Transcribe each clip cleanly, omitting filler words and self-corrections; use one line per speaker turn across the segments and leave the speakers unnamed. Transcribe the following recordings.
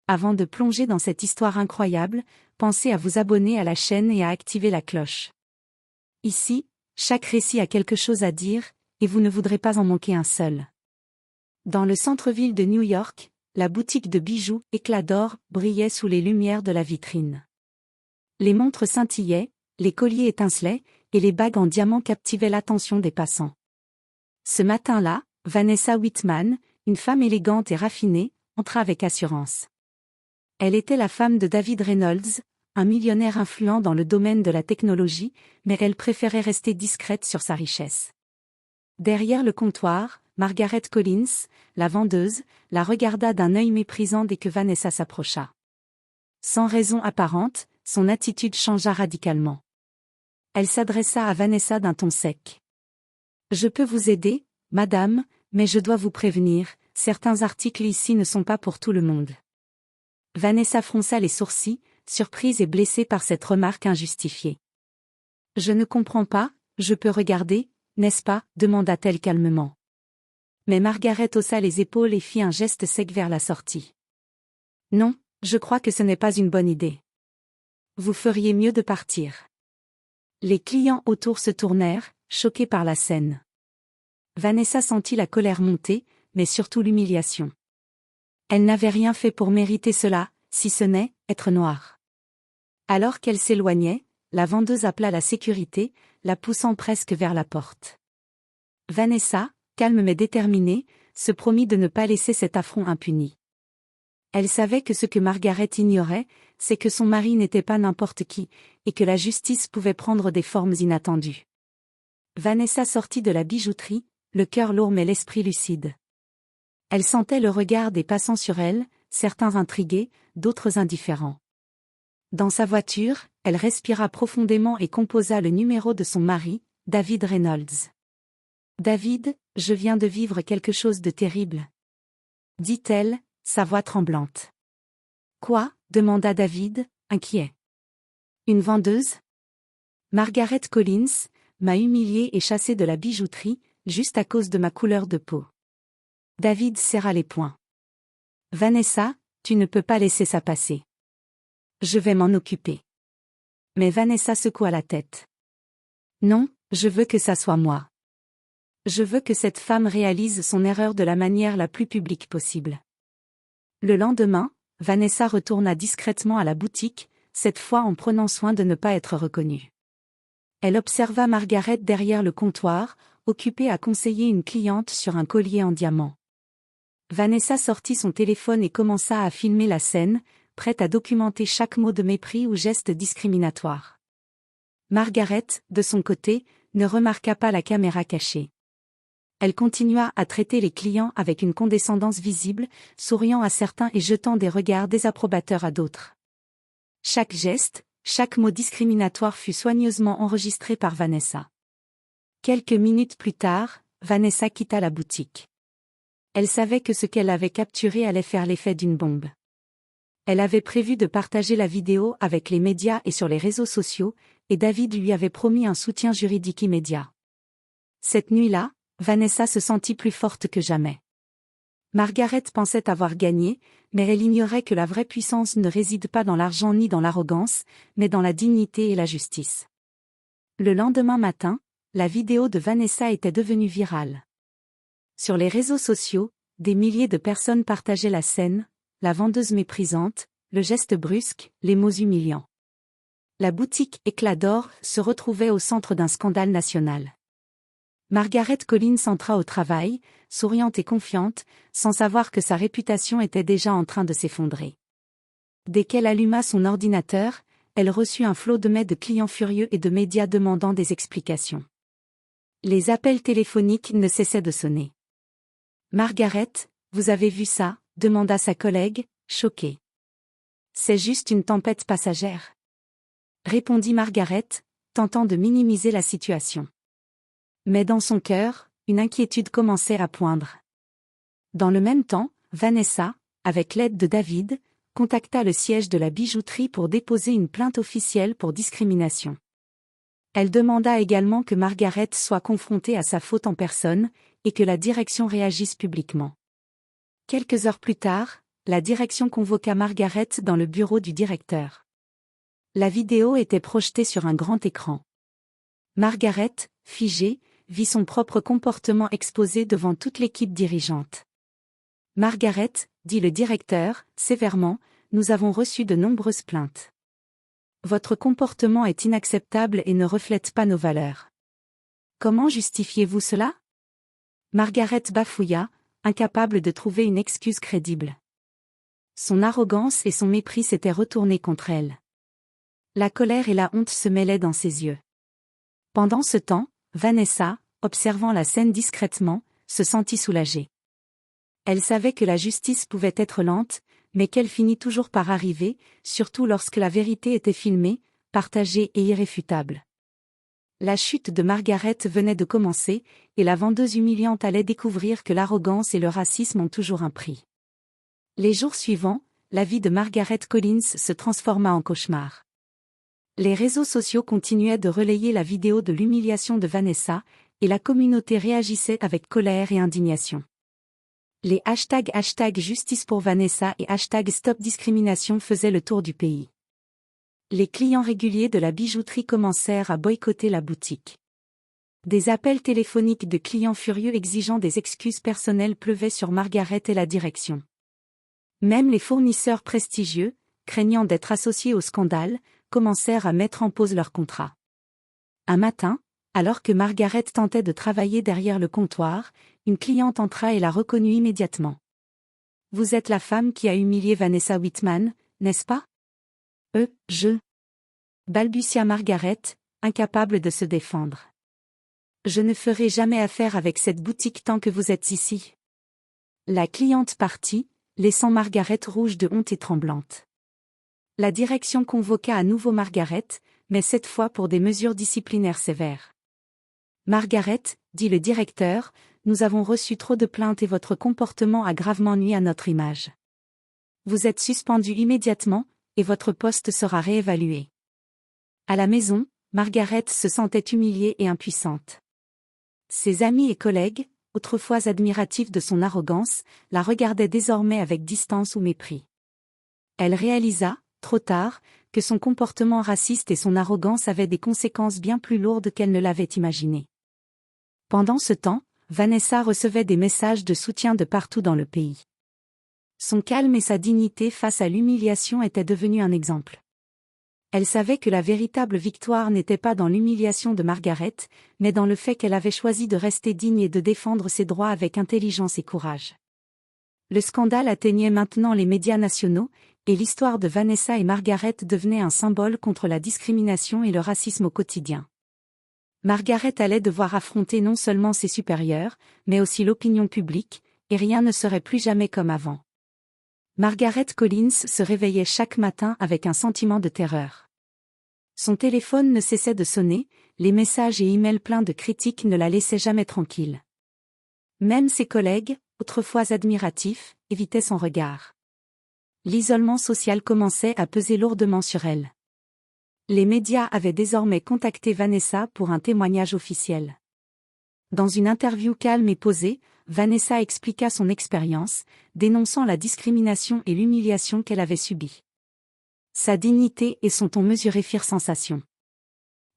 avant de plonger dans cette histoire incroyable, pensez à vous abonner à la chaîne et à activer la cloche. Ici, chaque récit a quelque chose à dire, et vous ne voudrez pas en manquer un seul. Dans le centre-ville de New York, la boutique de bijoux Éclat d'or brillait sous les lumières de la vitrine. Les montres scintillaient, les colliers étincelaient, et les bagues en diamant captivaient l'attention des passants. Ce matin-là, Vanessa Whitman, une femme élégante et raffinée, entra avec assurance. Elle était la femme de David Reynolds, un millionnaire influent dans le domaine de la technologie, mais elle préférait rester discrète sur sa richesse. Derrière le comptoir, Margaret Collins, la vendeuse, la regarda d'un œil méprisant dès que Vanessa s'approcha. Sans raison apparente, son attitude changea radicalement. Elle s'adressa à Vanessa d'un ton sec. « Je peux vous aider, madame, mais je dois vous prévenir, certains articles ici ne sont pas pour tout le monde. » Vanessa fronça les sourcils, surprise et blessée par cette remarque injustifiée. « Je ne comprends pas, je peux regarder, n'est-ce pas ?» demanda-t-elle calmement. Mais Margaret haussa les épaules et fit un geste sec vers la sortie. « Non, je crois que ce n'est pas une bonne idée. Vous feriez mieux de partir. » Les clients autour se tournèrent, choqués par la scène. Vanessa sentit la colère monter, mais surtout l'humiliation. Elle n'avait rien fait pour mériter cela, si ce n'est être noire. Alors qu'elle s'éloignait, la vendeuse appela la sécurité, la poussant presque vers la porte. Vanessa, calme mais déterminée, se promit de ne pas laisser cet affront impuni. Elle savait que ce que Margaret ignorait, c'est que son mari n'était pas n'importe qui, et que la justice pouvait prendre des formes inattendues. Vanessa sortit de la bijouterie, le cœur lourd mais l'esprit lucide. Elle sentait le regard des passants sur elle, certains intrigués, d'autres indifférents. Dans sa voiture, elle respira profondément et composa le numéro de son mari, David Reynolds. « David, je viens de vivre quelque chose de terrible. » dit-elle, sa voix tremblante. « Quoi ?» demanda David, inquiet. « Une vendeuse ? Margaret Collins m'a humiliée et chassée de la bijouterie, juste à cause de ma couleur de peau. » David serra les poings. « Vanessa, tu ne peux pas laisser ça passer. Je vais m'en occuper. » Mais Vanessa secoua la tête. « Non, je veux que ça soit moi. Je veux que cette femme réalise son erreur de la manière la plus publique possible. » Le lendemain, Vanessa retourna discrètement à la boutique, cette fois en prenant soin de ne pas être reconnue. Elle observa Margaret derrière le comptoir, occupée à conseiller une cliente sur un collier en diamant. Vanessa sortit son téléphone et commença à filmer la scène, prête à documenter chaque mot de mépris ou geste discriminatoire. Margaret, de son côté, ne remarqua pas la caméra cachée. Elle continua à traiter les clients avec une condescendance visible, souriant à certains et jetant des regards désapprobateurs à d'autres. Chaque geste, chaque mot discriminatoire fut soigneusement enregistré par Vanessa. Quelques minutes plus tard, Vanessa quitta la boutique. Elle savait que ce qu'elle avait capturé allait faire l'effet d'une bombe. Elle avait prévu de partager la vidéo avec les médias et sur les réseaux sociaux, et David lui avait promis un soutien juridique immédiat. Cette nuit-là, Vanessa se sentit plus forte que jamais. Margaret pensait avoir gagné, mais elle ignorait que la vraie puissance ne réside pas dans l'argent ni dans l'arrogance, mais dans la dignité et la justice. Le lendemain matin, la vidéo de Vanessa était devenue virale. Sur les réseaux sociaux, des milliers de personnes partageaient la scène, la vendeuse méprisante, le geste brusque, les mots humiliants. La boutique Éclat d'or se retrouvait au centre d'un scandale national. Margaret Collins entra au travail, souriante et confiante, sans savoir que sa réputation était déjà en train de s'effondrer. Dès qu'elle alluma son ordinateur, elle reçut un flot de mails de clients furieux et de médias demandant des explications. Les appels téléphoniques ne cessaient de sonner. « Margaret, vous avez vu ça ?» demanda sa collègue, choquée. « C'est juste une tempête passagère. » répondit Margaret, tentant de minimiser la situation. Mais dans son cœur, une inquiétude commençait à poindre. Dans le même temps, Vanessa, avec l'aide de David, contacta le siège de la bijouterie pour déposer une plainte officielle pour discrimination. Elle demanda également que Margaret soit confrontée à sa faute en personne, et que la direction réagisse publiquement. Quelques heures plus tard, la direction convoqua Margaret dans le bureau du directeur. La vidéo était projetée sur un grand écran. Margaret, figée, vit son propre comportement exposé devant toute l'équipe dirigeante. « Margaret, dit le directeur, sévèrement, nous avons reçu de nombreuses plaintes. Votre comportement est inacceptable et ne reflète pas nos valeurs. Comment justifiez-vous cela ?» Margaret bafouilla, incapable de trouver une excuse crédible. Son arrogance et son mépris s'étaient retournés contre elle. La colère et la honte se mêlaient dans ses yeux. Pendant ce temps, Vanessa, observant la scène discrètement, se sentit soulagée. Elle savait que la justice pouvait être lente, mais qu'elle finit toujours par arriver, surtout lorsque la vérité était filmée, partagée et irréfutable. La chute de Margaret venait de commencer, et la vendeuse humiliante allait découvrir que l'arrogance et le racisme ont toujours un prix. Les jours suivants, la vie de Margaret Collins se transforma en cauchemar. Les réseaux sociaux continuaient de relayer la vidéo de l'humiliation de Vanessa, et la communauté réagissait avec colère et indignation. Les #, justice pour Vanessa et #stop discrimination faisaient le tour du pays. Les clients réguliers de la bijouterie commencèrent à boycotter la boutique. Des appels téléphoniques de clients furieux exigeant des excuses personnelles pleuvaient sur Margaret et la direction. Même les fournisseurs prestigieux, craignant d'être associés au scandale, commencèrent à mettre en pause leur contrat. Un matin, alors que Margaret tentait de travailler derrière le comptoir, une cliente entra et la reconnut immédiatement. « Vous êtes la femme qui a humilié Vanessa Whitman, n'est-ce pas ?» balbutia Margaret, incapable de se défendre. « Je ne ferai jamais affaire avec cette boutique tant que vous êtes ici. » La cliente partit, laissant Margaret rouge de honte et tremblante. La direction convoqua à nouveau Margaret, mais cette fois pour des mesures disciplinaires sévères. « Margaret, dit le directeur, nous avons reçu trop de plaintes et votre comportement a gravement nui à notre image. Vous êtes suspendue immédiatement, et votre poste sera réévalué. » À la maison, Margaret se sentait humiliée et impuissante. Ses amis et collègues, autrefois admiratifs de son arrogance, la regardaient désormais avec distance ou mépris. Elle réalisa, trop tard, que son comportement raciste et son arrogance avaient des conséquences bien plus lourdes qu'elle ne l'avait imaginé. Pendant ce temps, Vanessa recevait des messages de soutien de partout dans le pays. Son calme et sa dignité face à l'humiliation étaient devenus un exemple. Elle savait que la véritable victoire n'était pas dans l'humiliation de Margaret, mais dans le fait qu'elle avait choisi de rester digne et de défendre ses droits avec intelligence et courage. Le scandale atteignait maintenant les médias nationaux, et l'histoire de Vanessa et Margaret devenait un symbole contre la discrimination et le racisme au quotidien. Margaret allait devoir affronter non seulement ses supérieurs, mais aussi l'opinion publique, et rien ne serait plus jamais comme avant. Margaret Collins se réveillait chaque matin avec un sentiment de terreur. Son téléphone ne cessait de sonner, les messages et emails pleins de critiques ne la laissaient jamais tranquille. Même ses collègues, autrefois admiratifs, évitaient son regard. L'isolement social commençait à peser lourdement sur elle. Les médias avaient désormais contacté Vanessa pour un témoignage officiel. Dans une interview calme et posée, Vanessa expliqua son expérience, dénonçant la discrimination et l'humiliation qu'elle avait subies. Sa dignité et son ton mesuré firent sensation.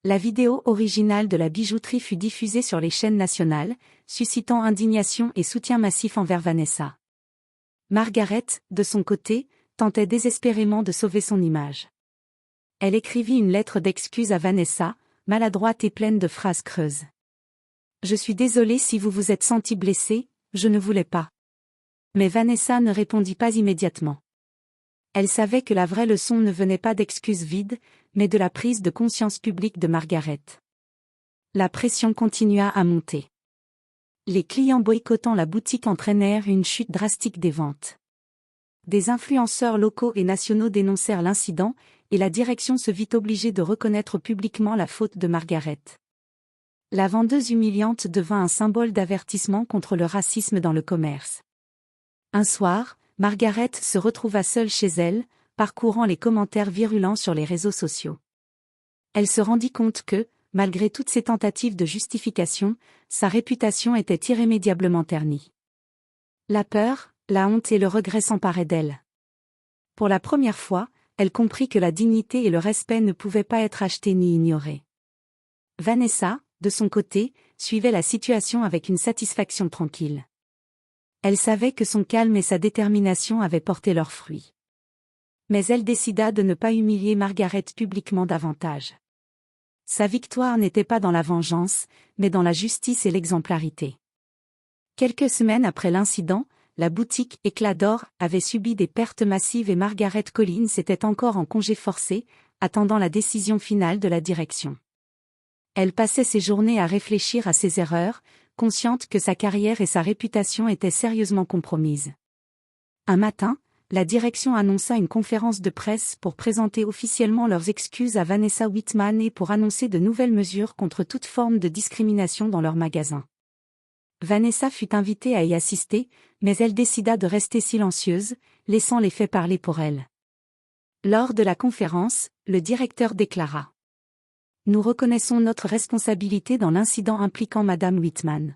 La vidéo originale de la bijouterie fut diffusée sur les chaînes nationales, suscitant indignation et soutien massif envers Vanessa. Margaret, de son côté, tentait désespérément de sauver son image. Elle écrivit une lettre d'excuse à Vanessa, maladroite et pleine de phrases creuses. « Je suis désolée si vous vous êtes sentie blessée, je ne voulais pas. » Mais Vanessa ne répondit pas immédiatement. Elle savait que la vraie leçon ne venait pas d'excuses vides, mais de la prise de conscience publique de Margaret. La pression continua à monter. Les clients boycottant la boutique entraînèrent une chute drastique des ventes. Des influenceurs locaux et nationaux dénoncèrent l'incident, et la direction se vit obligée de reconnaître publiquement la faute de Margaret. La vendeuse humiliante devint un symbole d'avertissement contre le racisme dans le commerce. Un soir, Margaret se retrouva seule chez elle, parcourant les commentaires virulents sur les réseaux sociaux. Elle se rendit compte que, malgré toutes ses tentatives de justification, sa réputation était irrémédiablement ternie. La peur, La honte et le regret s'emparaient d'elle. Pour la première fois, elle comprit que la dignité et le respect ne pouvaient pas être achetés ni ignorés. Vanessa, de son côté, suivait la situation avec une satisfaction tranquille. Elle savait que son calme et sa détermination avaient porté leurs fruits. Mais elle décida de ne pas humilier Margaret publiquement davantage. Sa victoire n'était pas dans la vengeance, mais dans la justice et l'exemplarité. Quelques semaines après l'incident, la boutique Éclat d'Or avait subi des pertes massives et Margaret Collins était encore en congé forcé, attendant la décision finale de la direction. Elle passait ses journées à réfléchir à ses erreurs, consciente que sa carrière et sa réputation étaient sérieusement compromises. Un matin, la direction annonça une conférence de presse pour présenter officiellement leurs excuses à Vanessa Whitman et pour annoncer de nouvelles mesures contre toute forme de discrimination dans leurs magasins. Vanessa fut invitée à y assister, mais elle décida de rester silencieuse, laissant les faits parler pour elle. Lors de la conférence, le directeur déclara : « Nous reconnaissons notre responsabilité dans l'incident impliquant Madame Whitman.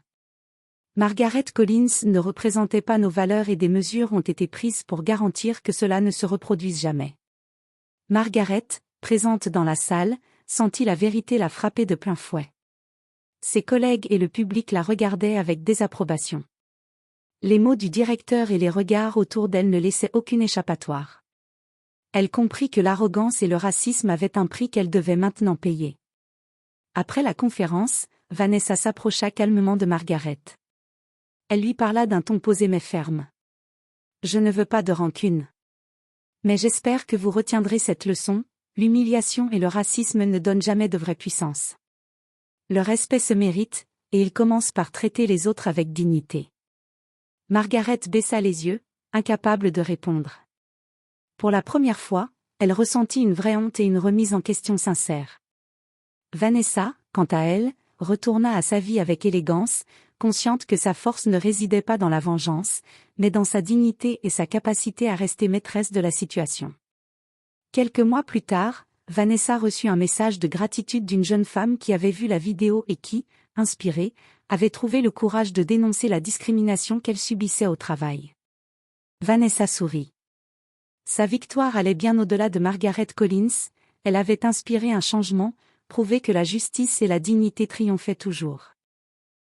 Margaret Collins ne représentait pas nos valeurs et des mesures ont été prises pour garantir que cela ne se reproduise jamais. » Margaret, présente dans la salle, sentit la vérité la frapper de plein fouet. Ses collègues et le public la regardaient avec désapprobation. Les mots du directeur et les regards autour d'elle ne laissaient aucune échappatoire. Elle comprit que l'arrogance et le racisme avaient un prix qu'elle devait maintenant payer. Après la conférence, Vanessa s'approcha calmement de Margaret. Elle lui parla d'un ton posé mais ferme. « Je ne veux pas de rancune. Mais j'espère que vous retiendrez cette leçon, l'humiliation et le racisme ne donnent jamais de vraie puissance. Le respect se mérite, et il commence par traiter les autres avec dignité. » Margaret baissa les yeux, incapable de répondre. Pour la première fois, elle ressentit une vraie honte et une remise en question sincère. Vanessa, quant à elle, retourna à sa vie avec élégance, consciente que sa force ne résidait pas dans la vengeance, mais dans sa dignité et sa capacité à rester maîtresse de la situation. Quelques mois plus tard, Vanessa reçut un message de gratitude d'une jeune femme qui avait vu la vidéo et qui, inspirée, avait trouvé le courage de dénoncer la discrimination qu'elle subissait au travail. Vanessa sourit. Sa victoire allait bien au-delà de Margaret Collins, elle avait inspiré un changement, prouvé que la justice et la dignité triomphaient toujours.